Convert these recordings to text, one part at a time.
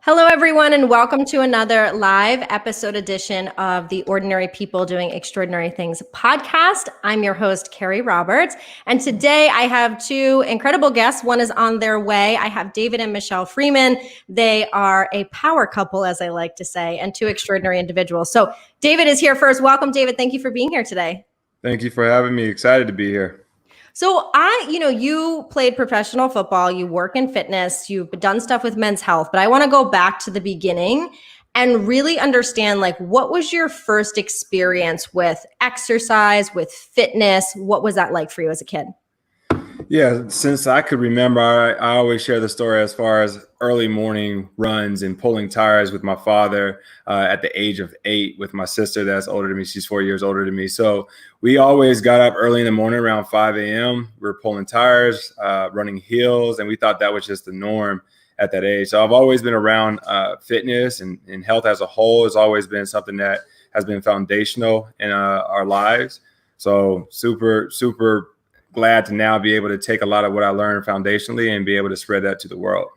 Hello, everyone, and welcome to another live episode edition of the Ordinary People Doing Extraordinary Things podcast. I'm your host, Carrie Roberts, and today I have two incredible guests. One is on their way. I have David and Mechelle Freeman. They are a power couple, as I like to say, and two extraordinary individuals. So David is here first. Welcome, David. Thank you for being here today. Thank you for having me. Excited to be here. So you played professional football, you work in fitness, you've done stuff with men's health, but I want to go back to the beginning and really understand, what was your first experience with exercise, with fitness? What was that like for you as a kid? Yeah, since I could remember, I always share the story as far as early morning runs and pulling tires with my father at the age of 8 with my sister that's older than me. She's 4 years older than me. So we always got up early in the morning around 5 a.m. We were pulling tires, running hills, and we thought that was just the norm at that age. So I've always been around fitness and health as a whole has always been something that has been foundational in our lives. So super glad to now be able to take a lot of what I learned foundationally and be able to spread that to the world.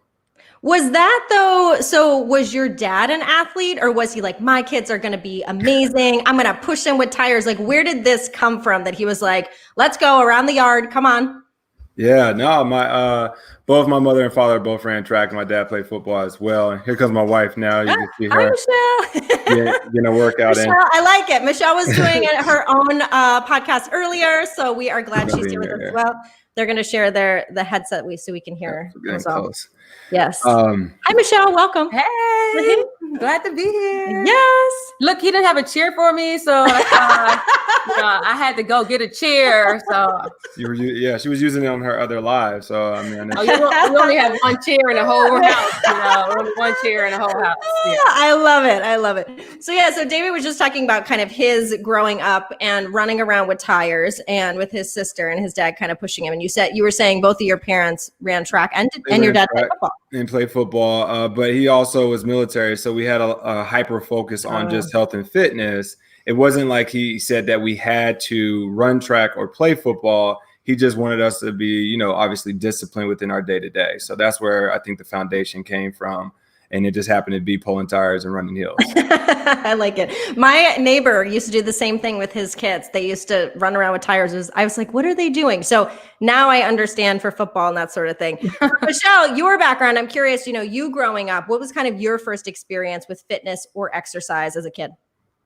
Was that though? So was your dad an athlete, or was he like, my kids are going to be amazing, I'm going to push them with tires? Like, where did this come from that he was like, let's go around the yard, come on? Yeah, no, both my mother and father both ran track, and my dad played football as well. And here comes my wife now. You can see her. Hi, Mechelle. getting a workout in. I like it. Mechelle was doing her own podcast earlier, so we are glad she's here with us as well. They're going to share the headset so we can hear her as well. Close. Yes. Hi, Mechelle. Welcome. Hey, glad to be here. Yes. Look, he didn't have a chair for me, so I had to go get a chair. So she was using it on her other live. So I mean, we only have one chair in the whole house. Only one chair in the whole house. Yeah. I love it. So David was just talking about kind of his growing up and running around with tires, and with his sister and his dad kind of pushing him. And you were saying both of your parents ran track and your dad played football. And played football, but he also was military, so we had a hyper focus on just health and fitness. It wasn't like he said that we had to run track or play football. He just wanted us to be, obviously disciplined within our day to day. So that's where I think the foundation came from. And it just happened to be pulling tires and running hills. I like it. My neighbor used to do the same thing with his kids. They used to run around with tires. I was like, what are they doing? So now I understand for football and that sort of thing. Mechelle, your background, I'm curious, you growing up, what was kind of your first experience with fitness or exercise as a kid?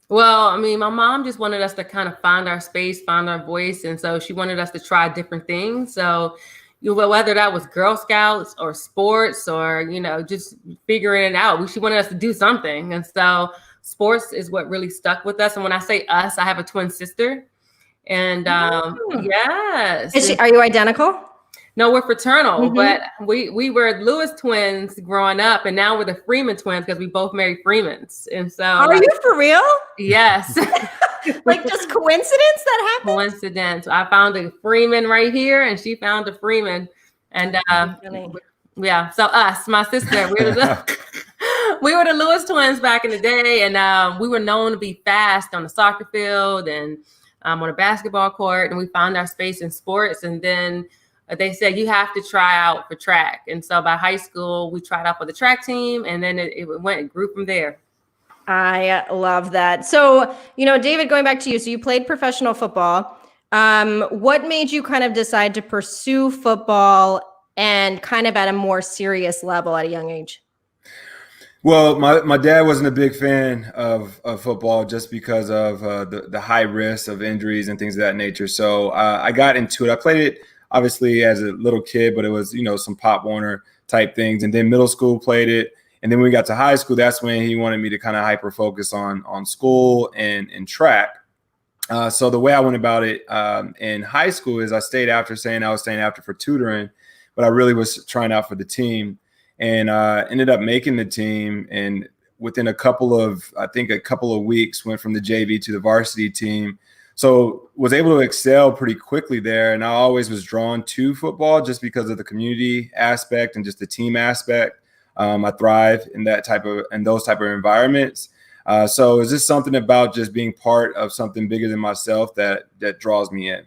Well, I mean, my mom just wanted us to kind of find our space, find our voice. And so she wanted us to try different things. So whether that was Girl Scouts or sports or, just figuring it out. She wanted us to do something. And so sports is what really stuck with us. And when I say us, I have a twin sister. And yes. Are you identical? No, we're fraternal, but we were Lewis twins growing up. And now we're the Freeman twins because we both married Freemans. And so. Are you for real? Yes. Like just coincidence that happened? Coincidence. I found a Freeman right here, and she found a Freeman, and yeah. So my sister, we were the Lewis twins back in the day, and we were known to be fast on the soccer field and on a basketball court, and we found our space in sports, and then they said you have to try out for track, and so by high school we tried out for the track team, and then it grew from there. I love that. So, David, going back to you, so you played professional football. What made you kind of decide to pursue football and kind of at a more serious level at a young age? Well, my dad wasn't a big fan of football just because of the high risk of injuries and things of that nature. So I got into it. I played it obviously as a little kid, but it was, some Pop Warner type things. And then middle school played it. And then when we got to high school, that's when he wanted me to kind of hyper focus on school and track. So the way I went about it in high school is I stayed after for tutoring, but I really was trying out for the team and ended up making the team. And within a couple of weeks, went from the JV to the varsity team. So was able to excel pretty quickly there. And I always was drawn to football just because of the community aspect and just the team aspect. I thrive in those type of environments. So it's just something about just being part of something bigger than myself that draws me in.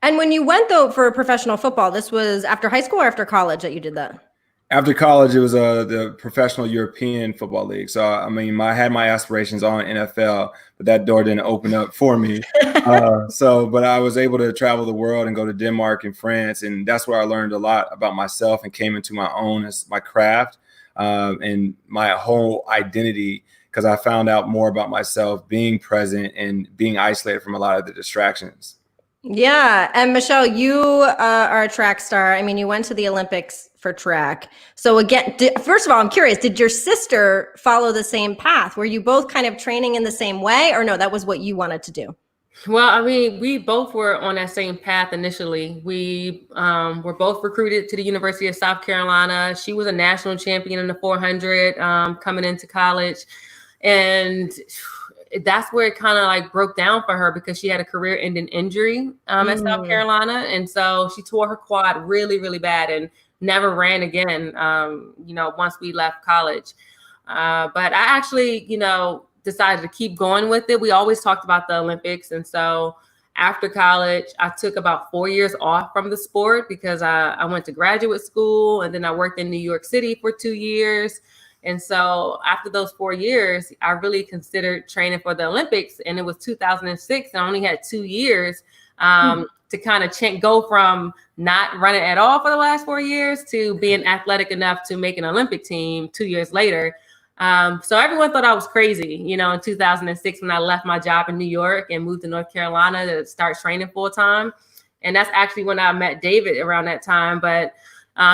And when you went though for professional football, this was after high school or after college that you did that? After college, it was the professional European football league. So, I mean, I had my aspirations on NFL, but that door didn't open up for me. But I was able to travel the world and go to Denmark and France. And that's where I learned a lot about myself and came into my own as my craft and my whole identity, because I found out more about myself being present and being isolated from a lot of the distractions. Yeah. And Mechelle, you are a track star. I mean, you went to the Olympics for track. So again, first of all, I'm curious, did your sister follow the same path? Were you both kind of training in the same way, or no, that was what you wanted to do? Well, I mean, we both were on that same path initially. We were both recruited to the University of South Carolina. She was a national champion in the 400 coming into college. And that's where it kind of like broke down for her, because she had a career-ending injury at South Carolina. And so she tore her quad really, really bad and never ran again, once we left college. But I actually, decided to keep going with it. We always talked about the Olympics. And so after college, I took about 4 years off from the sport because I went to graduate school, and then I worked in New York City for 2 years. And so after those 4 years, I really considered training for the Olympics. And it was 2006. And I only had 2 years to kind of go from not running at all for the last 4 years to being athletic enough to make an Olympic team 2 years later. So everyone thought I was crazy, in 2006 when I left my job in New York and moved to North Carolina to start training full time. And that's actually when I met David around that time. But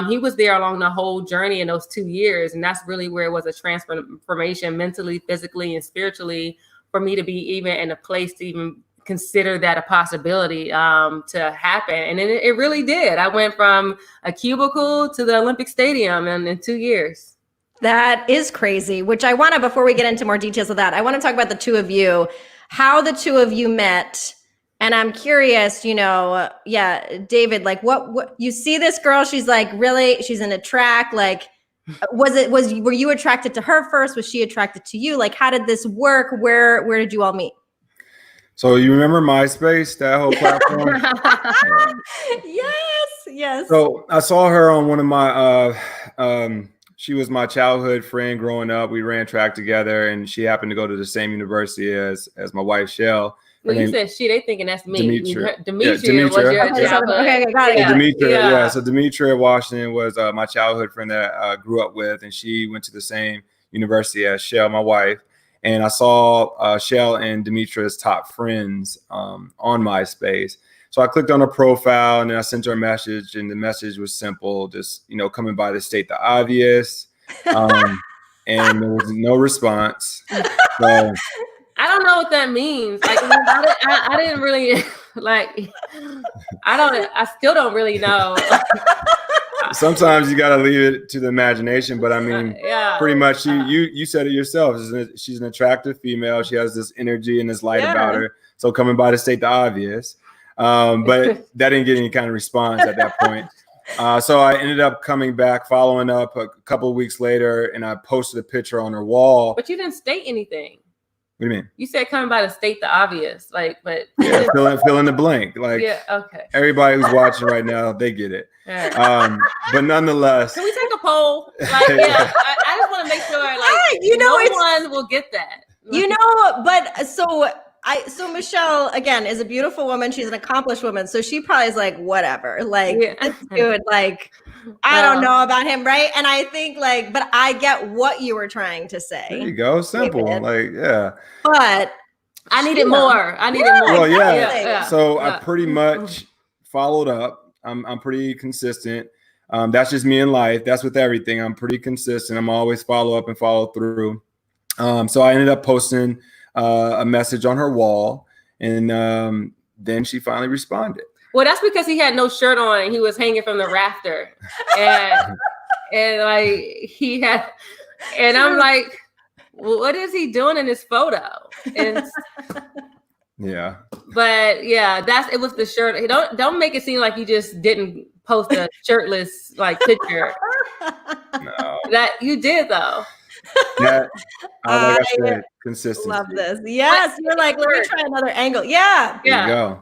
he was there along the whole journey in those 2 years. And that's really where it was a transformation mentally, physically, and spiritually for me to be even in a place to even consider that a possibility to happen. And it really did. I went from a cubicle to the Olympic Stadium in 2 years. That is crazy, which I want to, before we get into more details of that, I want to talk about the two of you, how the two of you met. And I'm curious, David, like what you see this girl, she's like, really, she's in a track. Like, were you attracted to her first? Was she attracted to you? Like, how did this work? Where did you all meet? So you remember MySpace, that whole platform? Yes. So I saw her on one of my, she was my childhood friend growing up. We ran track together, and she happened to go to the same university as my wife, Shell. Well, you said she, they thinking that's me. Demetria was your childhood. Okay, got it. Demetria, So Demetria Washington was my childhood friend that I grew up with, and she went to the same university as Shell, my wife. And I saw Shell and Demetria's top friends on MySpace. So I clicked on her profile, and then I sent her a message, and the message was simple, just, coming by to state the obvious. And there was no response. So I don't know what that means. Like, I didn't really like, I still don't really know. Sometimes you got to leave it to the imagination, but I mean, pretty much you said it yourself. She's an attractive female. She has this energy and this light about her. So coming by to state the obvious. But that didn't get any kind of response at that point. So I ended up coming back, following up a couple of weeks later, and I posted a picture on her wall. But you didn't state anything. What do you mean? You said coming by to state the obvious, like, but fill in the blank. Like, okay. Everybody who's watching right now, they get it. Right. But nonetheless, can we take a poll? Like, I just want to make sure, like, no one will get that. But so Mechelle, again, is a beautiful woman. She's an accomplished woman. So she probably is like, whatever, like, dude, like, I don't know about him. Right. And I think but I get what you were trying to say. There you go. Simple. David. But I needed more. Well, yeah. So I pretty much followed up. I'm pretty consistent. That's just me in life. That's with everything. I'm pretty consistent. I'm always follow up and follow through. So I ended up posting a message on her wall, and then she finally responded. Well, that's because he had no shirt on and he was hanging from the rafter, and like he had, and I'm like, well, what is he doing in this photo? And but it was the shirt. Don't make it seem like you just didn't post a shirtless like picture. No, that you did though. Like I said, consistency. Love this. Yes, you're like, let me try another angle. Yeah.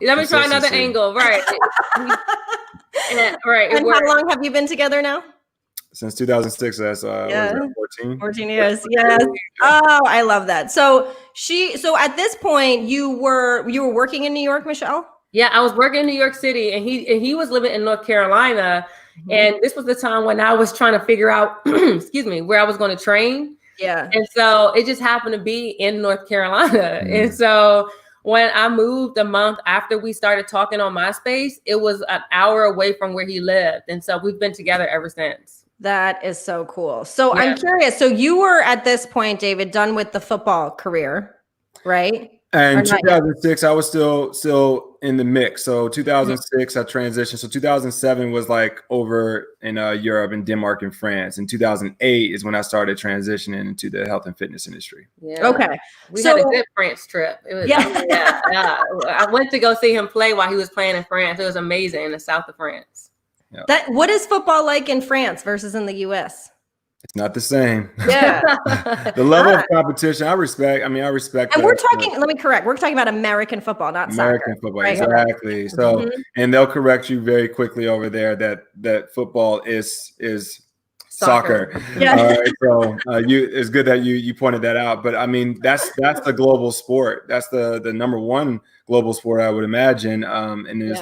Let me try another angle. Right. Right. And how long have you been together now? Since 2006, that's what is that, 14? 14 years. Yes. Oh, I love that. So at this point you were working in New York, Mechelle? Yeah, I was working in New York City, and he was living in North Carolina. Mm-hmm. And this was the time when I was trying to figure out, excuse me, where I was going to train. Yeah. And so it just happened to be in North Carolina. And so when I moved a month after we started talking on MySpace, it was an hour away from where he lived. And so we've been together ever since. That is so cool. So I'm curious. So you were at this point, David, done with the football career, right? And 2006, I was still in the mix. So 2006, I transitioned. So 2007 was like over in Europe and Denmark and France. And 2008 is when I started transitioning into the health and fitness industry. Yeah. Okay. We had a good France trip. It was, I went to go see him play while he was playing in France. It was amazing in the south of France. Yeah. What is football like in France versus in the US? It's not the same. Yeah. The level of competition, I respect. And we're talking, let me correct. We're talking about American football, not American soccer. football. Right? Exactly. So, and they'll correct you very quickly over there that football is soccer. Yeah. All right. So it's good that you pointed that out. But I mean, that's the global sport. That's the number one global sport, I would imagine. And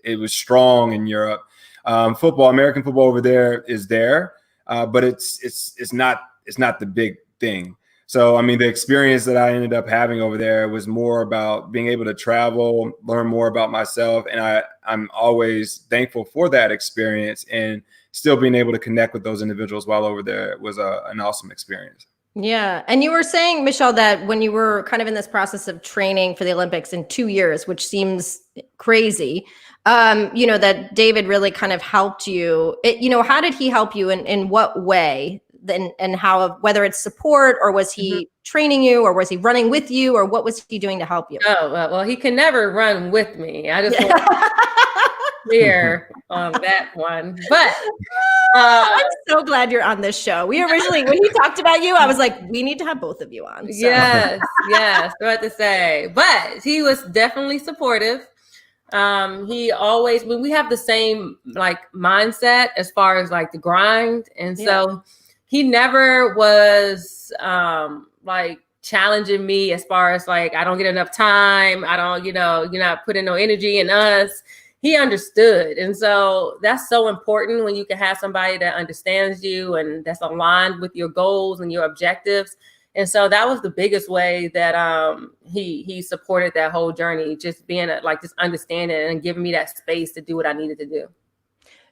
it was strong in Europe. American football over there is there. But it's not the big thing. So, I mean, the experience that I ended up having over there was more about being able to travel, learn more about myself. And I'm always thankful for that experience, and still being able to connect with those individuals while over there was an awesome experience. Yeah. And you were saying, Mechelle, that when you were kind of in this process of training for the Olympics in 2 years, which seems crazy, that David really kind of helped you. How did he help you, in what way, and how, whether it's support, or was he training you, or was he running with you, or what was he doing to help you? Oh, well, he can never run with me. I just want to be clear on that one. But I'm so glad you're on this show. We originally, when he talked about you, I was like, we need to have both of you on. So. Yes, what to say. But he was definitely supportive. He always, when we have the same like mindset as far as like the grind. And so he never was like challenging me as far as like, I don't get enough time. I don't, you're not putting no energy in us. He understood. And so that's so important when you can have somebody that understands you and that's aligned with your goals and your objectives. And so that was the biggest way that he supported that whole journey, just being just understanding and giving me that space to do what I needed to do.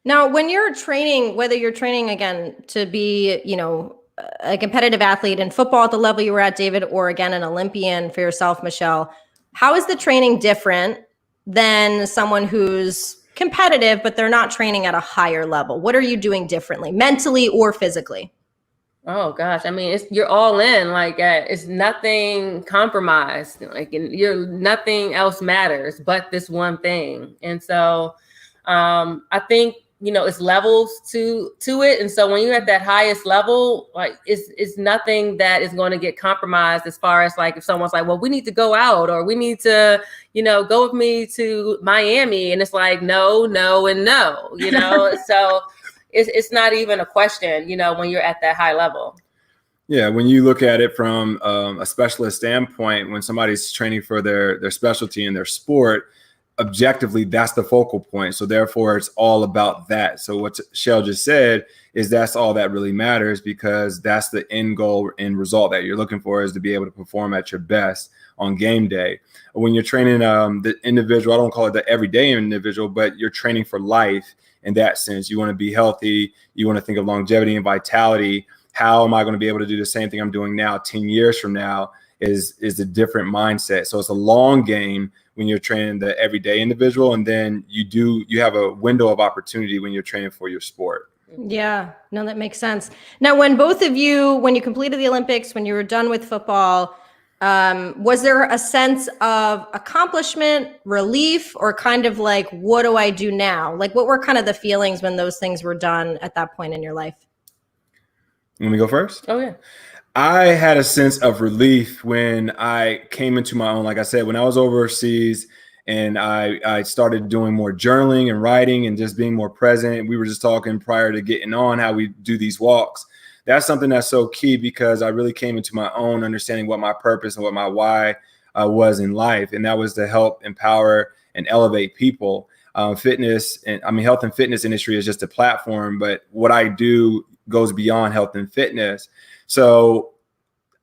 Now, when you're training, whether you're training again to be, a competitive athlete in football at the level you were at, David, or again, an Olympian for yourself, Mechelle, how is the training different than someone who's competitive, but they're not training at a higher level? What are you doing differently, mentally or physically? Oh gosh, I mean, you're all in. Like it's nothing compromised. Like nothing else matters but this one thing. And so, I think it's levels to it. And so when you're at that highest level, like it's nothing that is going to get compromised as far as like if someone's like, well, we need to go out, or we need to, go with me to Miami, and it's like no, and no, so. It's not even a question, when you're at that high level. Yeah, when you look at it from a specialist standpoint, when somebody's training for their specialty in their sport, objectively, that's the focal point. So therefore, it's all about that. So what Mechelle just said is that's all that really matters, because that's the end goal and result that you're looking for, is to be able to perform at your best on game day. When you're training the individual, I don't call it the everyday individual, but you're training for life. In that sense, you want to be healthy. You want to think of longevity and vitality. How am I going to be able to do the same thing I'm doing now 10 years from now is a different mindset. So it's a long game when you're training the everyday individual. And then you have a window of opportunity when you're training for your sport. Yeah, no, that makes sense. Now, when you completed the Olympics, when you were done with football, was there a sense of accomplishment, relief, or kind of like, what do I do now? Like, what were kind of the feelings when those things were done at that point in your life? Let me go first. Oh, yeah. I had a sense of relief when I came into my own. Like I said, when I was overseas And I started doing more journaling and writing and just being more present. We were just talking prior to getting on how we do these walks. That's something that's so key because I really came into my own understanding what my purpose and what my why was in life. And that was to help empower and elevate people. Fitness and health and fitness industry is just a platform, but what I do goes beyond health and fitness. So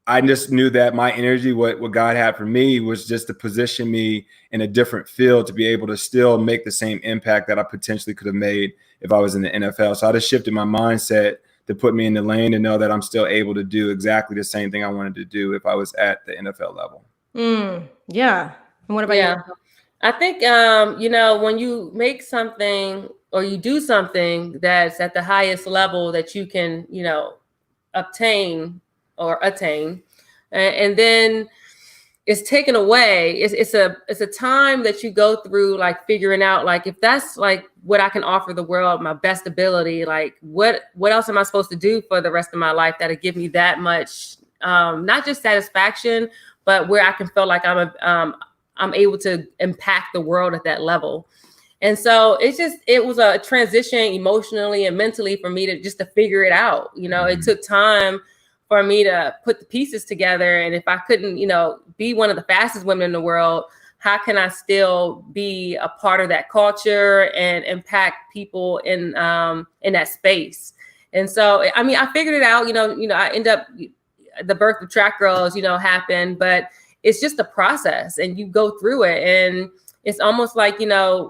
I just knew that my energy, what God had for me, was just to position me in a different field to be able to still make the same impact that I potentially could have made if I was in the NFL. So I just shifted my mindset to put me in the lane to know that I'm still able to do exactly the same thing I wanted to do if I was at the NFL level. Yeah. And what about you? I think, when you make something or you do something that's at the highest level that you can, obtain or attain, and then it's taken away. It's a time that you go through, like figuring out, like, if that's like what I can offer the world, my best ability, like what else am I supposed to do for the rest of my life that'll give me that much, not just satisfaction, but where I can feel like I'm able to impact the world at that level. And so it was a transition emotionally and mentally for me to figure it out. It took time for me to put the pieces together. And if I couldn't, be one of the fastest women in the world, how can I still be a part of that culture and impact people in that space? And so, I figured it out, I end up, the birth of TrackGirlz, happened, but it's just a process and you go through it. And it's almost like,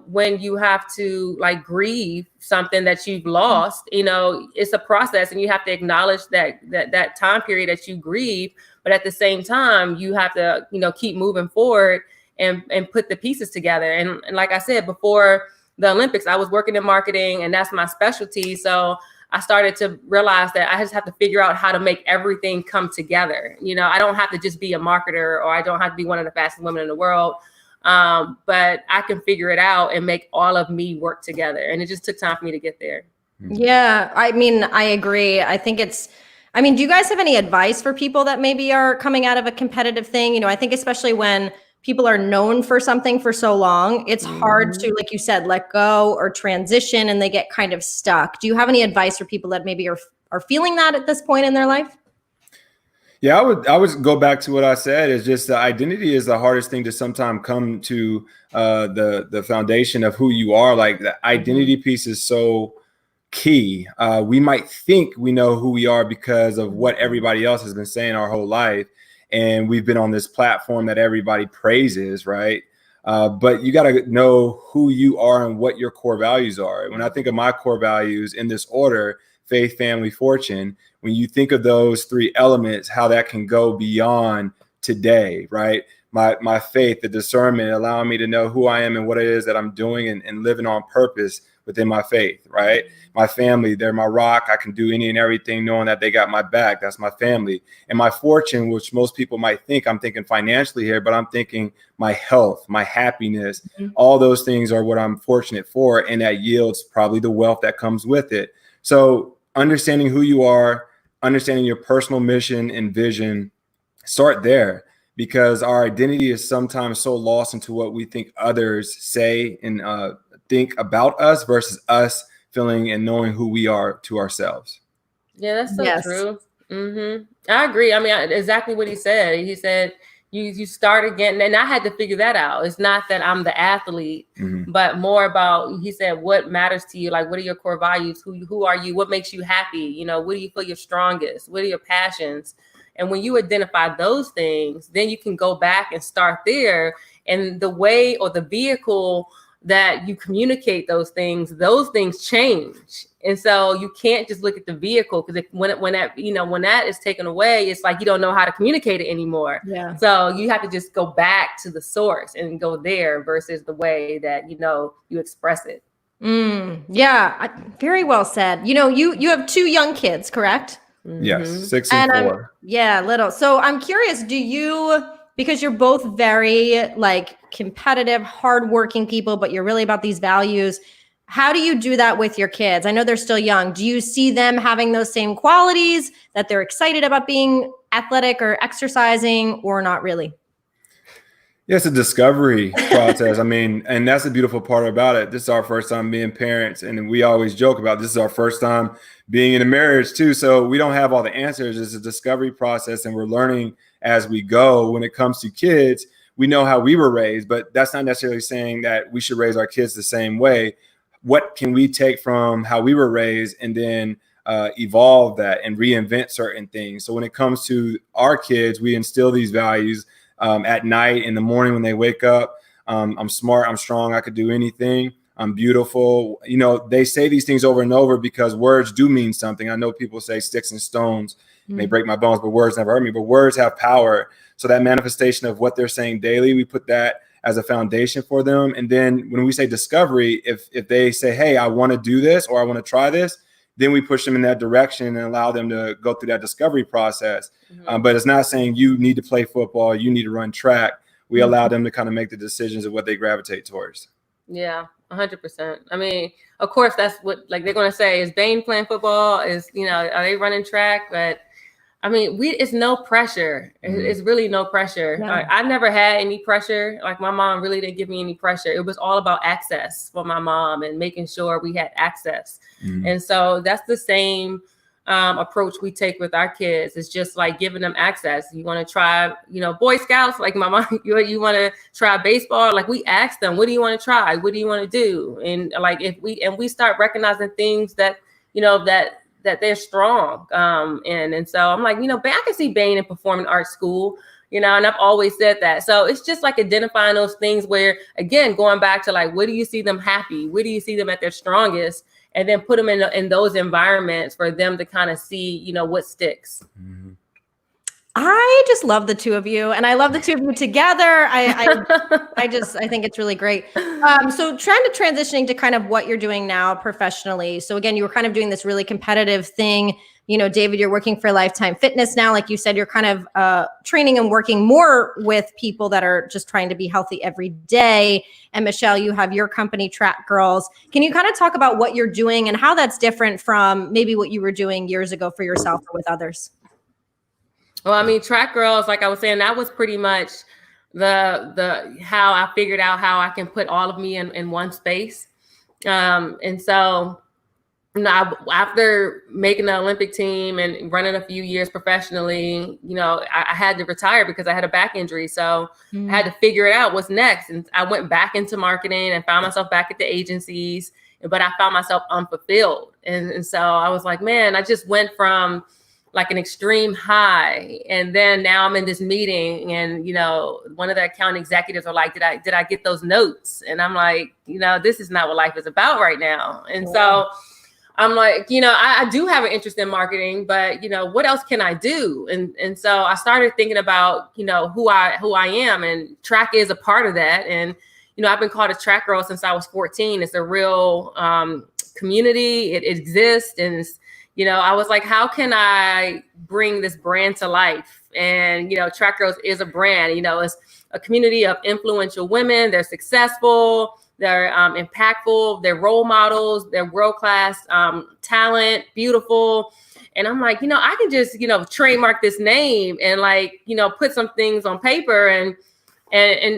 when you have to like grieve something that you've lost, it's a process and you have to acknowledge that time period that you grieve. But at the same time, you have to, keep moving forward and put the pieces together. And like I said, before the Olympics, I was working in marketing and that's my specialty. So I started to realize that I just have to figure out how to make everything come together. I don't have to just be a marketer or I don't have to be one of the fastest women in the world. But I can figure it out and make all of me work together. And it just took time for me to get there. Yeah. I agree. I think do you guys have any advice for people that maybe are coming out of a competitive thing? I think especially when people are known for something for so long, it's hard to, like you said, let go or transition and they get kind of stuck. Do you have any advice for people that maybe are feeling that at this point in their life? Yeah, I would go back to what I said. Is just the identity is the hardest thing to sometimes come to the foundation of who you are. Like the identity piece is so key. We might think we know who we are because of what everybody else has been saying our whole life. And we've been on this platform that everybody praises, right? But you got to know who you are and what your core values are. When I think of my core values in this order, faith, family, fortune, when you think of those three elements, how that can go beyond today, right? My faith, the discernment, allowing me to know who I am and what it is that I'm doing and living on purpose within my faith, right? My family, they're my rock. I can do any and everything knowing that they got my back. That's my family. And my fortune, which most people might think, I'm thinking financially here, but I'm thinking my health, my happiness, all those things are what I'm fortunate for. And that yields probably the wealth that comes with it. So understanding who you are, understanding your personal mission and vision, start there, because our identity is sometimes so lost into what we think others say and think about us versus us feeling and knowing who we are to ourselves. Yeah, that's so true. I agree. Exactly what he said. He said, you start again. And I had to figure that out. It's not that I'm the athlete, but more about, he said, what matters to you? Like, what are your core values? Who are you? What makes you happy? What do you feel you're strongest? What are your passions? And when you identify those things, then you can go back and start there. And the way or the vehicle that you communicate those things change. And so you can't just look at the vehicle, because when that is taken away, it's like you don't know how to communicate it anymore. Yeah. So you have to just go back to the source and go there versus the way that you express it. Yeah, very well said. You have two young kids, correct? Yes, 6 and 4. Little. So I'm curious, because you're both very competitive, hardworking people, but you're really about these values. How do you do that with your kids? I know they're still young. Do you see them having those same qualities, that they're excited about being athletic or exercising, or not really? Yeah, it's a discovery process. I mean, and that's the beautiful part about it. This is our first time being parents, and we always joke about this is our first time being in a marriage too. So we don't have all the answers. It's a discovery process, and we're learning as we go. When it comes to kids, we know how we were raised, but that's not necessarily saying that we should raise our kids the same way. What can we take from how we were raised and then evolve that and reinvent certain things? So when it comes to our kids, we instill these values at night, in the morning when they wake up. I'm smart, I'm strong, I could do anything, I'm beautiful. You know, they say these things over and over because words do mean something. I know people say sticks and stones may break my bones, but words never hurt me. But words have power. So that manifestation of what they're saying daily, we put that as a foundation for them. And then when we say discovery, if they say, hey, I want to do this or I want to try this, then we push them in that direction and allow them to go through that discovery process. But it's not saying you need to play football, you need to run track. We allow them to kind of make the decisions of what they gravitate towards. Yeah, 100%. I mean, of course, that's what like they're going to say. Is Bane playing football? Is, you know, are they running track? But I mean, it's no pressure. It's really no pressure. No. I never had any pressure. Like my mom really didn't give me any pressure. It was all about access for my mom and making sure we had access. And so that's the same approach we take with our kids. It's just like giving them access. You want to try, you know, Boy Scouts, like my mom, you want to try baseball. Like we ask them, what do you want to try? What do you want to do? And like if we start recognizing things that, you know, that they're strong. And so I'm like, you know, I can see Bane in performing arts school, you know, and I've always said that. So it's just like identifying those things where, again, going back to like, where do you see them happy? Where do you see them at their strongest? And then put them in those environments for them to kind of see, you know, what sticks. I just love the two of you, and I love the two of you together. I think it's really great. So trying to transitioning to kind of what you're doing now professionally. So again, you were kind of doing this really competitive thing. You know, David, you're working for Lifetime Fitness now. Like you said, you're kind of training and working more with people that are just trying to be healthy every day. And Mechelle, you have your company, TrackGirlz. Can you kind of talk about what you're doing and how that's different from maybe what you were doing years ago for yourself or with others? Well, I mean, TrackGirlz, like I was saying, that was pretty much the how I figured out how I can put all of me in one space. And so, you know, after making the Olympic team and running a few years professionally, you know, I had to retire because I had a back injury. So I had to figure it out what's next. And I went back into marketing and found myself back at the agencies, but I found myself unfulfilled. And so I was like, man, I just went from like an extreme high. And then now I'm in this meeting and, you know, one of the account executives are like, did I get those notes? And I'm like, you know, this is not what life is about right now. And so I'm like, you know, I do have an interest in marketing, but, you know, what else can I do? And so I started thinking about, you know, who I am, and track is a part of that. And, you know, I've been called a track girl since I was 14. It's a real community. It exists. And it's, you know, I was like, how can I bring this brand to life? And, you know, TrackGirlz is a brand, you know, it's a community of influential women. They're successful, they're impactful, they're role models, they're world-class talent, beautiful. And I'm like, you know, I can just, you know, trademark this name and like, you know, put some things on paper and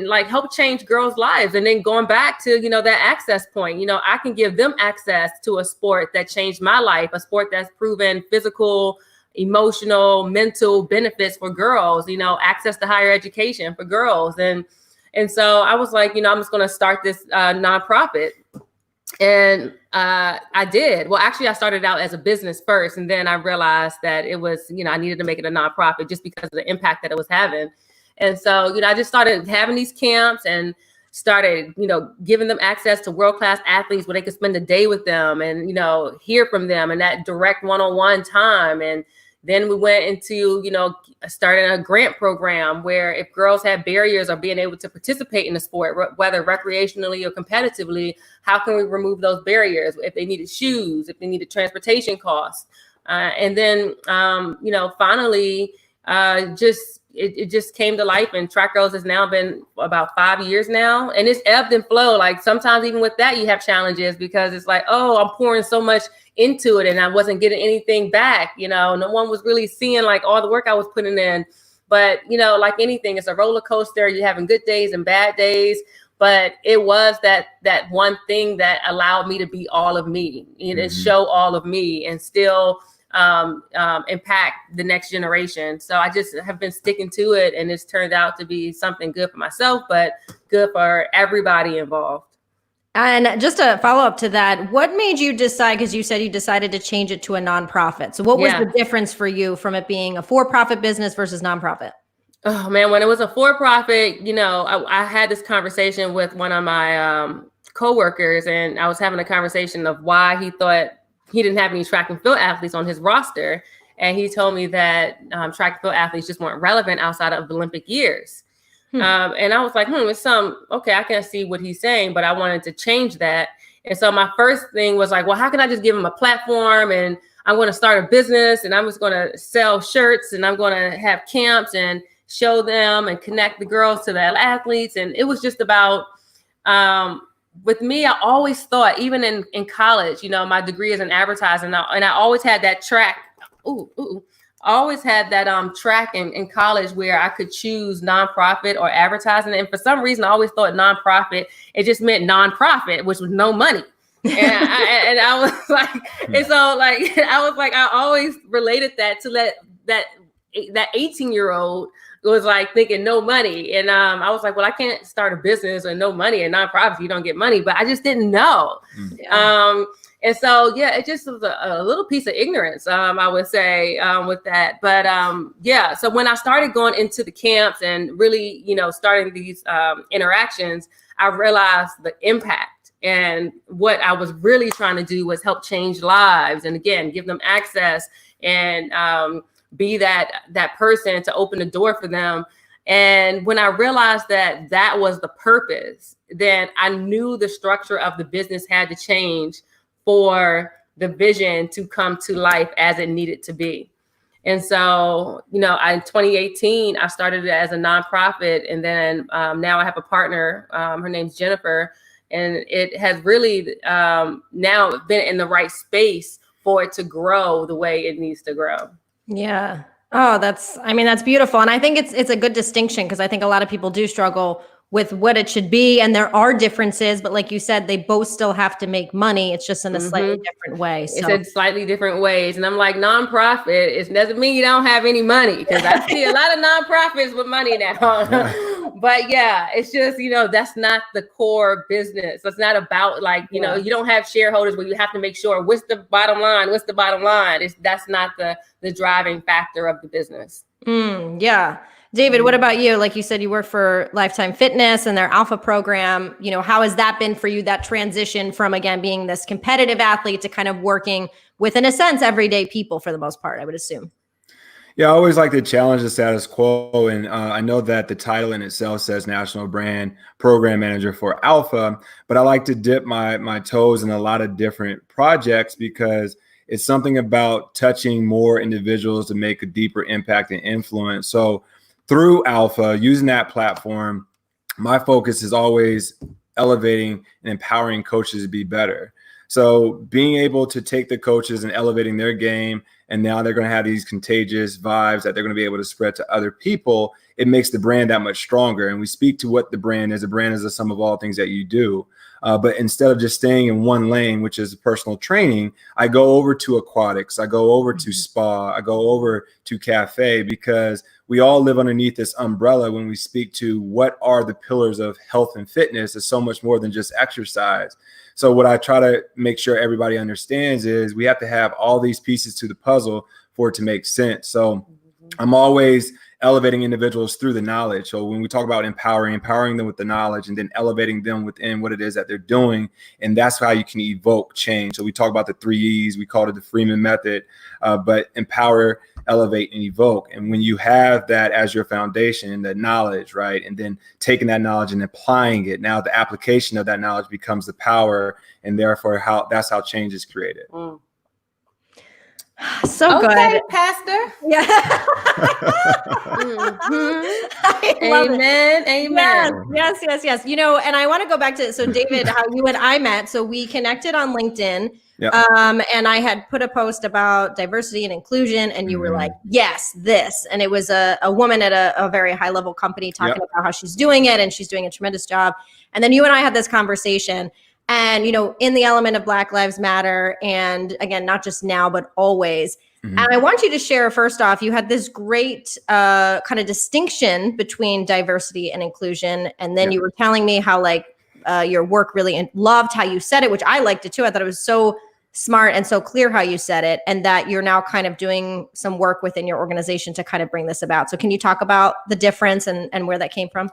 like help change girls' lives. And then going back to, you know, that access point, you know, I can give them access to a sport that changed my life, a sport that's proven physical, emotional, mental benefits for girls, you know, access to higher education for girls. And so I was like, you know, I'm just going to start this nonprofit. And I did. Well, actually, I started out as a business first. And then I realized that it was, you know, I needed to make it a nonprofit just because of the impact that it was having. And so, you know, I just started having these camps and started, you know, giving them access to world-class athletes where they could spend a day with them and, you know, hear from them and that direct one-on-one time. And then we went into, you know, starting a grant program where if girls have barriers or being able to participate in the sport, whether recreationally or competitively, how can we remove those barriers? If they needed shoes, if they needed transportation costs. And then, you know, finally, it just came to life, and TrackGirlz has now been about 5 years now, and it's ebbed and flowed. Like sometimes even with that, you have challenges because it's like, oh, I'm pouring so much into it and I wasn't getting anything back. You know, no one was really seeing like all the work I was putting in. But, like anything, it's a roller coaster. You're having good days and bad days. But it was that one thing that allowed me to be all of me, show all of me, and still impact the next generation. So I just have been sticking to it, and it's turned out to be something good for myself, but good for everybody involved. And just a follow up to that, what made you decide, because you said you decided to change it to a nonprofit. So what was the difference for you from it being a for-profit business versus nonprofit? Oh man, when it was a for-profit, I had this conversation with one of my coworkers, and I was having a conversation of why he thought he didn't have any track and field athletes on his roster. And he told me that track and field athletes just weren't relevant outside of Olympic years. And I was like, okay, I can see what he's saying, but I wanted to change that. And so my first thing was like, well, how can I just give him a platform, and I'm going to start a business, and I'm just going to sell shirts, and I'm going to have camps and show them and connect the girls to the athletes. And it was just about, with me, I always thought, even in college, my degree is in advertising, and I always had that track. I always had that track in college where I could choose nonprofit or advertising. And for some reason, I always thought nonprofit, it just meant nonprofit, which was no money. And I was like, and so like, I always related that to that 18-year-old was like thinking no money. And I was like, well, I can't start a business with no money, and nonprofits, you don't get money, but I just didn't know. And so, it just was a little piece of ignorance, I would say, with that. But so when I started going into the camps and really, starting these interactions, I realized the impact. And what I was really trying to do was help change lives, and again, give them access, and be that person to open the door for them. And when I realized that was the purpose, then I knew the structure of the business had to change for the vision to come to life as it needed to be. And so, in 2018, I started it as a nonprofit. And then now I have a partner, her name's Jennifer, and it has really now been in the right space for it to grow the way it needs to grow. Yeah. Oh, that's beautiful. And I think it's a good distinction, because I think a lot of people do struggle with what it should be. And there are differences, but like you said, they both still have to make money. It's just in a slightly different way. So. It's in slightly different ways. And I'm like, nonprofit, it doesn't mean you don't have any money, because I see a lot of nonprofits with money now. But it's just, that's not the core business. It's not about you don't have shareholders where you have to make sure what's the bottom line. That's not the driving factor of the business. David, what about you? Like you said, you work for Lifetime Fitness and their Alpha program. How has that been for you, that transition from, again, being this competitive athlete to kind of working with, in a sense, everyday people for the most part, I would assume? Yeah, I always like to challenge the status quo. And I know that the title in itself says National Brand Program Manager for Alpha, but I like to dip my toes in a lot of different projects, because it's something about touching more individuals to make a deeper impact and influence. So through Alpha, using that platform, my focus is always elevating and empowering coaches to be better. So being able to take the coaches and elevating their game, and now they're going to have these contagious vibes that they're going to be able to spread to other people, it makes the brand that much stronger. And we speak to what the brand is. A brand is the sum of all things that you do. But instead of just staying in one lane, which is personal training, I go over to aquatics, I go over to spa, I go over to cafe, because we all live underneath this umbrella. When we speak to what are the pillars of health and fitness, is so much more than just exercise. So what I try to make sure everybody understands is we have to have all these pieces to the puzzle for it to make sense. So I'm always elevating individuals through the knowledge. So when we talk about empowering them with the knowledge, and then elevating them within what it is that they're doing. And that's how you can evoke change. So we talk about the 3 E's, we call it the Freeman method, but empower, elevate, and evoke. And when you have that as your foundation, the knowledge, right, and then taking that knowledge and applying it, now the application of that knowledge becomes the power, and therefore that's how change is created. So okay, good. Pastor. Yeah. Mm-hmm. I love Amen. it. Amen. Yes. You know, and I want to go back to, so David, how you and I met. So we connected on LinkedIn. Yep. And I had put a post about diversity and inclusion, and you were like, yes, this. And it was a woman at a very high level company talking about how she's doing it, and she's doing a tremendous job. And then you and I had this conversation. And, you know, in the element of Black Lives Matter, and again, not just now, but always. And I want you to share, first off, you had this great kind of distinction between diversity and inclusion. And then you were telling me how like your work really loved how you said it, which I liked it too. I thought it was so smart and so clear how you said it, and that you're now kind of doing some work within your organization to kind of bring this about. So can you talk about the difference and where that came from?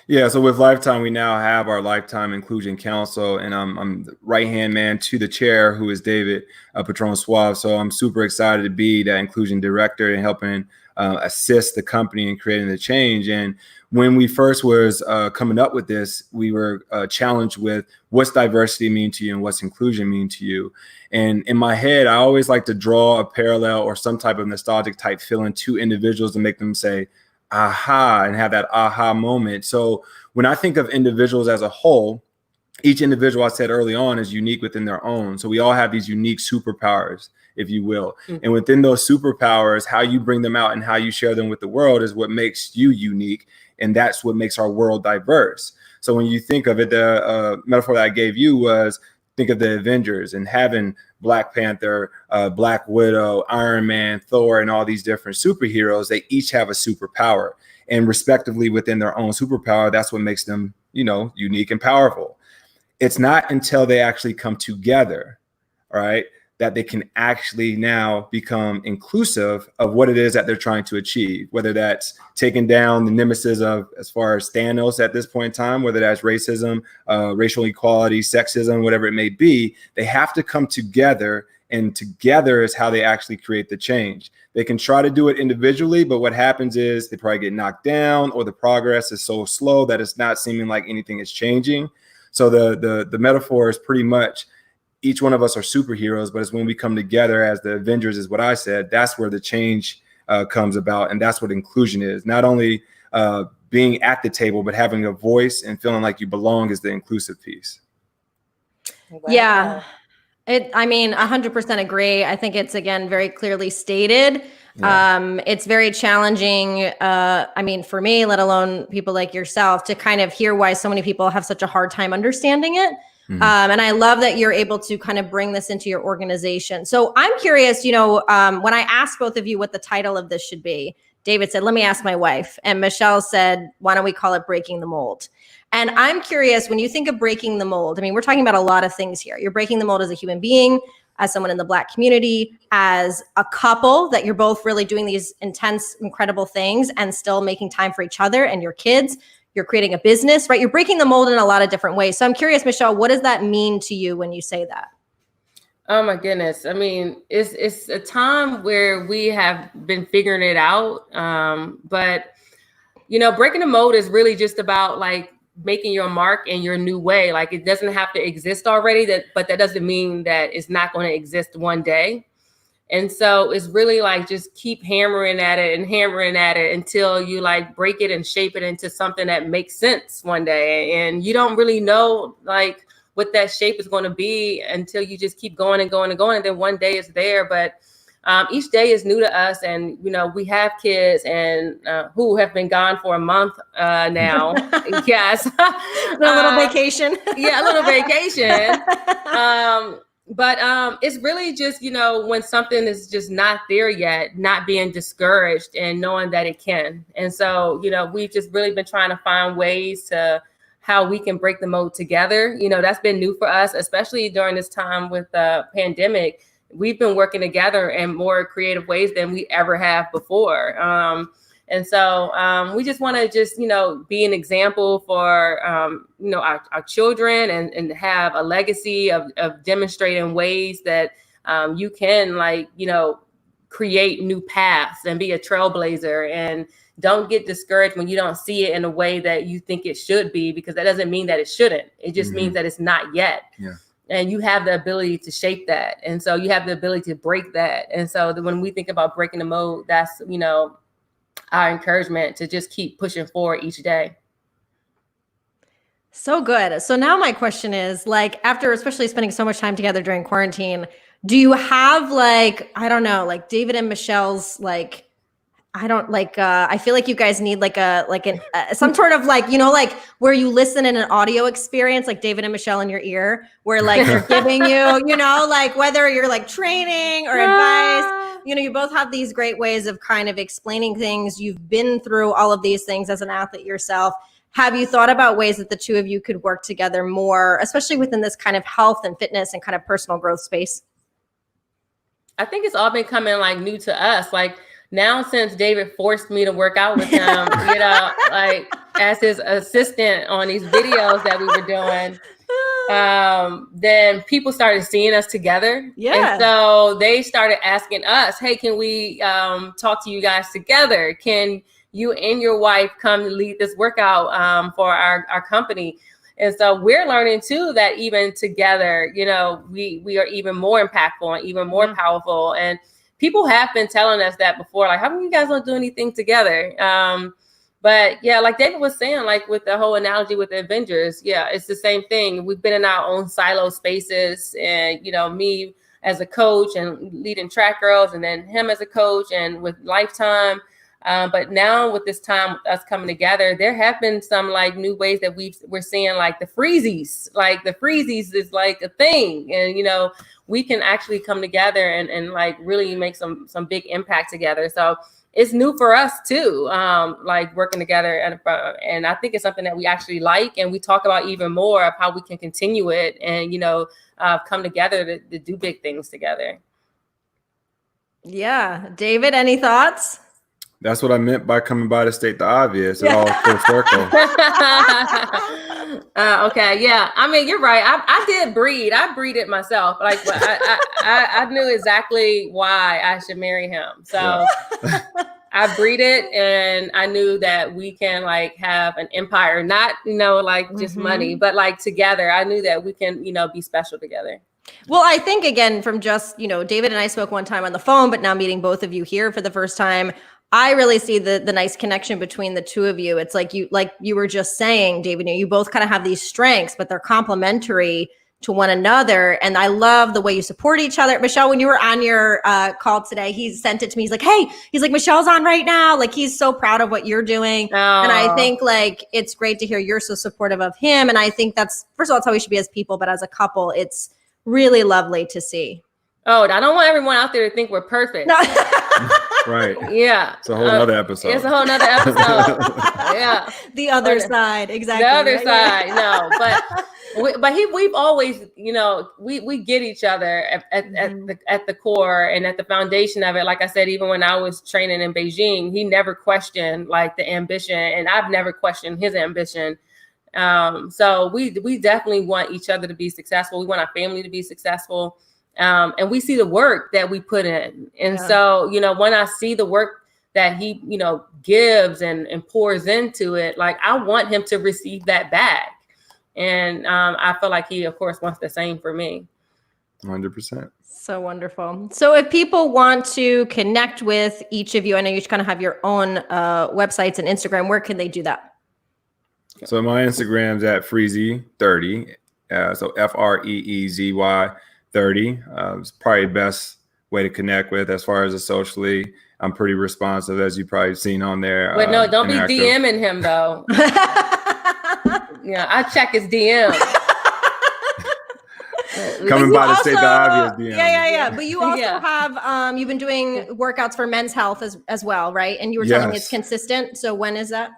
Yeah, so with Lifetime, we now have our Lifetime Inclusion Council, and I'm the right-hand man to the chair, who is David Patron Suave. So I'm super excited to be that inclusion director and helping assist the company in creating the change. And when we first was coming up with this, we were challenged with what's diversity mean to you and what's inclusion mean to you. And in my head, I always like to draw a parallel or some type of nostalgic type feeling to individuals to make them say, aha, and have that aha moment. So when I think of individuals as a whole, each individual, I said early on, is unique within their own. So we all have these unique superpowers, if you will. And within those superpowers, how you bring them out and how you share them with the world is what makes you unique. And that's what makes our world diverse. So when you think of it, the metaphor that I gave you was, think of the Avengers and having Black Panther, Black Widow, Iron Man, Thor, and all these different superheroes. They each have a superpower, and respectively within their own superpower, that's what makes them, you know, unique and powerful. It's not until they actually come together, right, that they can actually now become inclusive of what it is that they're trying to achieve, whether that's taking down the nemesis of, as far as Thanos at this point in time, whether that's racism, racial equality, sexism, whatever it may be. They have to come together, and together is how they actually create the change. They can try to do it individually, but what happens is they probably get knocked down, or the progress is so slow that it's not seeming like anything is changing. So the metaphor is pretty much, each one of us are superheroes, but it's when we come together as the Avengers, is what I said, that's where the change comes about. And that's what inclusion is. Not only being at the table, but having a voice and feeling like you belong is the inclusive piece. Wow. Yeah. I mean, 100% agree. I think it's, again, very clearly stated. Yeah. It's very challenging. I mean, for me, let alone people like yourself, to kind of hear why so many people have such a hard time understanding it. And I love that you're able to kind of bring this into your organization. So I'm curious, you know, when I asked both of you what the title of this should be, David said, let me ask my wife. And Mechelle said, why don't we call it Breaking the Mold? And I'm curious, when you think of breaking the mold, I mean, we're talking about a lot of things here. You're breaking the mold as a human being, as someone in the Black community, as a couple, that you're both really doing these intense, incredible things and still making time for each other and your kids. You're creating a business, right? You're breaking the mold in a lot of different ways. So I'm curious, Mechelle, what does that mean to you when you say that? Oh my goodness. I mean, it's a time where we have been figuring it out. But, you know, breaking the mold is really just about like making your mark in your new way. Like, it doesn't have to exist already, but that doesn't mean that it's not going to exist one day. And so it's really like, just keep hammering at it until you like break it and shape it into something that makes sense one day. And you don't really know like what that shape is going to be until you just keep going and going and going. And then one day it's there. But each day is new to us. And, you know, we have kids and who have been gone for a month now. Yes. A little vacation. Yeah, a little vacation. But it's really just, you know, when something is just not there yet, not being discouraged and knowing that it can. And so, you know, we've just really been trying to find ways to how we can break the mold together. You know, that's been new for us, especially during this time with the pandemic. We've been working together in more creative ways than we ever have before. And so we just want to just, you know, be an example for, you know, our children and have a legacy of demonstrating ways that you can, like, you know, create new paths and be a trailblazer, and don't get discouraged when you don't see it in a way that you think it should be, because that doesn't mean that it shouldn't. It just means that it's not yet. Yeah. And you have the ability to shape that. And so you have the ability to break that. And so when we think about breaking the mold, that's, our encouragement to just keep pushing forward each day. So good. So now my question is, like, after especially spending so much time together during quarantine, do you have I don't know, like David and Michelle's, I feel like you guys need some sort of where you listen in an audio experience, like David and Michelle in your ear, where they're giving you, whether you're training or advice, you both have these great ways of kind of explaining things. You've been through all of these things as an athlete yourself. Have you thought about ways that the two of you could work together more, especially within this kind of health and fitness and kind of personal growth space? I think it's all been coming new to us. Now, since David forced me to work out with him, as his assistant on these videos that we were doing, then people started seeing us together. Yeah. And so they started asking us, hey, can we talk to you guys together? Can you and your wife come lead this workout for our company? And so we're learning too that even together, we are even more impactful and even more powerful. And people have been telling us that before, how come you guys don't do anything together? But yeah, like David was saying, with the whole analogy with the Avengers, yeah, it's the same thing. We've been in our own silo spaces, and me as a coach and leading TrackGirlz, and then him as a coach and with Lifetime. But now with this time, us coming together, there have been some new ways that we're seeing the freezies. The freezies is a thing, and we can actually come together and really make some big impact together. So it's new for us too, working together, and I think it's something that we actually like, and we talk about even more of how we can continue it and come together to do big things together. Yeah, David, any thoughts? That's what I meant by coming by to state the obvious. It all full circle. Okay, yeah. I mean, you're right. I did breed. I breeded myself. I knew exactly why I should marry him. So I breeded, and I knew that we can have an empire, not just money, but together. I knew that we can be special together. Well, I think again, from just David and I spoke one time on the phone, but now meeting both of you here for the first time, I really see the nice connection between the two of you. It's like you were just saying, David, you both kind of have these strengths, but they're complementary to one another. And I love the way you support each other. Michelle, when you were on your call today, he sent it to me. He's like, hey, Michelle's on right now. He's so proud of what you're doing. Aww. And I think it's great to hear you're so supportive of him. And I think that's, first of all, it's how we should be as people, but as a couple, it's really lovely to see. Oh, I don't want everyone out there to think we're perfect. No. Right. Yeah. It's a whole other episode. It's a whole other episode. Yeah. The other side. Exactly. The other side. No, but we've always, we get each other at the core and at the foundation of it. Like I said, even when I was training in Beijing, he never questioned the ambition, and I've never questioned his ambition. So we definitely want each other to be successful. We want our family to be successful. And we see the work that we put in. And so, when I see the work that he, gives and pours into it, I want him to receive that back. And I feel like he, of course, wants the same for me. 100%. So wonderful. So if people want to connect with each of you, I know you kind of have your own websites and Instagram, where can they do that? So my Instagram's at Freezy30. So FREEZY 30. It's probably the best way to connect with as far as the socially. I'm pretty responsive, as you've probably seen on there. But no, don't be DMing him though. Yeah, I check his DM. Coming by to state the obvious DM. Yeah. But you also have you've been doing workouts for men's health as well, right? And you were telling me it's consistent. So when is that?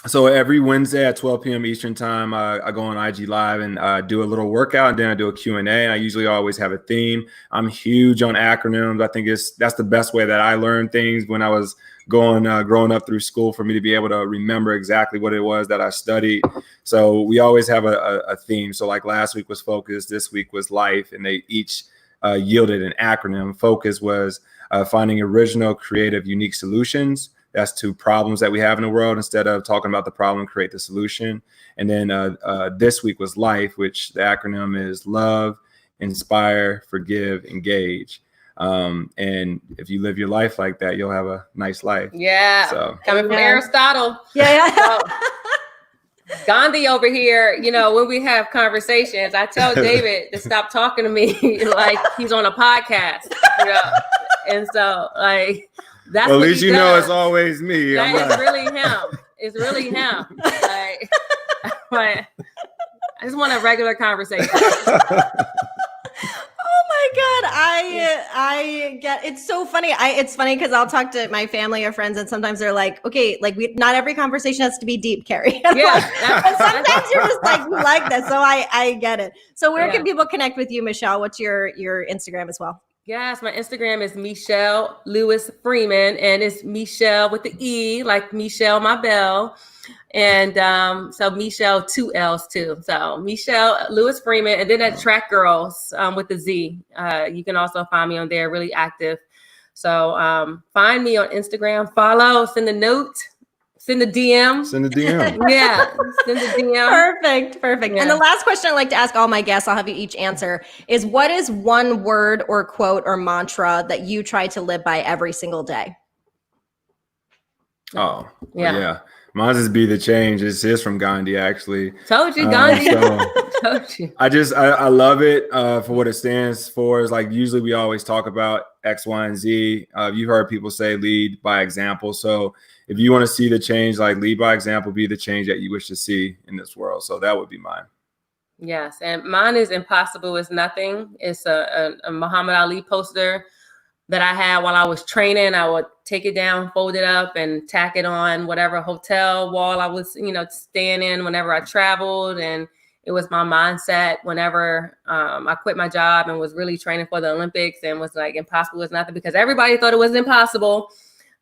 So every Wednesday at 12 p.m. Eastern time, I go on IG Live and do a little workout, and then I do a Q&A. And I usually always have a theme. I'm huge on acronyms. I think that's the best way that I learned things when I was growing up through school, for me to be able to remember exactly what it was that I studied. So we always have a theme. So last week was focus, this week was life, and they each yielded an acronym. Focus was finding original, creative, unique solutions. That's to problems that we have in the world instead of talking about the problem, create the solution. And then this week was life, which the acronym is love, inspire, forgive, engage. And if you live your life like that, you'll have a nice life. Yeah. So coming from Aristotle. Yeah. So, Gandhi over here, you know, when we have conversations, I tell David to stop talking to me like he's on a podcast, you know. And so, like, that's well, at what least he you does. know it's always me. It's really him. It's really him. Like, I just want a regular conversation. Oh my God. I get, it's so funny. It's funny because I'll talk to my family or friends and sometimes they're like, okay, like not every conversation has to be deep, Carrie. And sometimes you're just like, you like this. So I get it. So where can people connect with you, Mechelle? What's your Instagram as well? Yes, my Instagram is Mechelle Lewis Freeman, and it's Mechelle with the E, like Michelle, my belle. And so Mechelle, 2 L's too. So Mechelle Lewis Freeman, and then at TrackGirlz with the Z. You can also find me on there, really active. So find me on Instagram, follow, send a note, send a DM. Send a DM. Yeah, send a DM. Perfect. Yeah. And the last question I like to ask all my guests, I'll have you each answer, is what is one word or quote or mantra that you try to live by every single day? Oh, yeah. Mine's is be the change. It's from Gandhi, actually. Told you, Gandhi. Told you. I love it for what it stands for. Is like usually we always talk about X, Y, and Z. You've heard people say lead by example. So if you want to see the change, like lead by example, be the change that you wish to see in this world. So that would be mine. Yes, and mine is impossible is nothing. It's a Muhammad Ali poster that I had while I was training. I would take it down, fold it up, and tack it on whatever hotel wall I was, staying in whenever I traveled. And it was my mindset whenever I quit my job and was really training for the Olympics, and was like, impossible is nothing, because everybody thought it was impossible.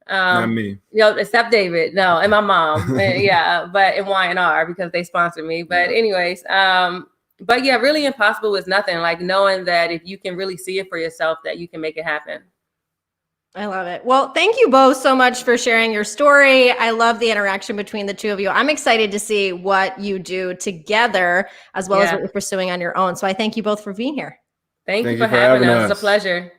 Not me. Except David. No, and my mom. Yeah, but in Y&R because they sponsored me. But anyways, but yeah, really impossible is nothing. Like knowing that if you can really see it for yourself, that you can make it happen. I love it. Well, thank you both so much for sharing your story. I love the interaction between the two of you. I'm excited to see what you do together as well as what you're pursuing on your own. So I thank you both for being here. Thank you for having us. It's a pleasure.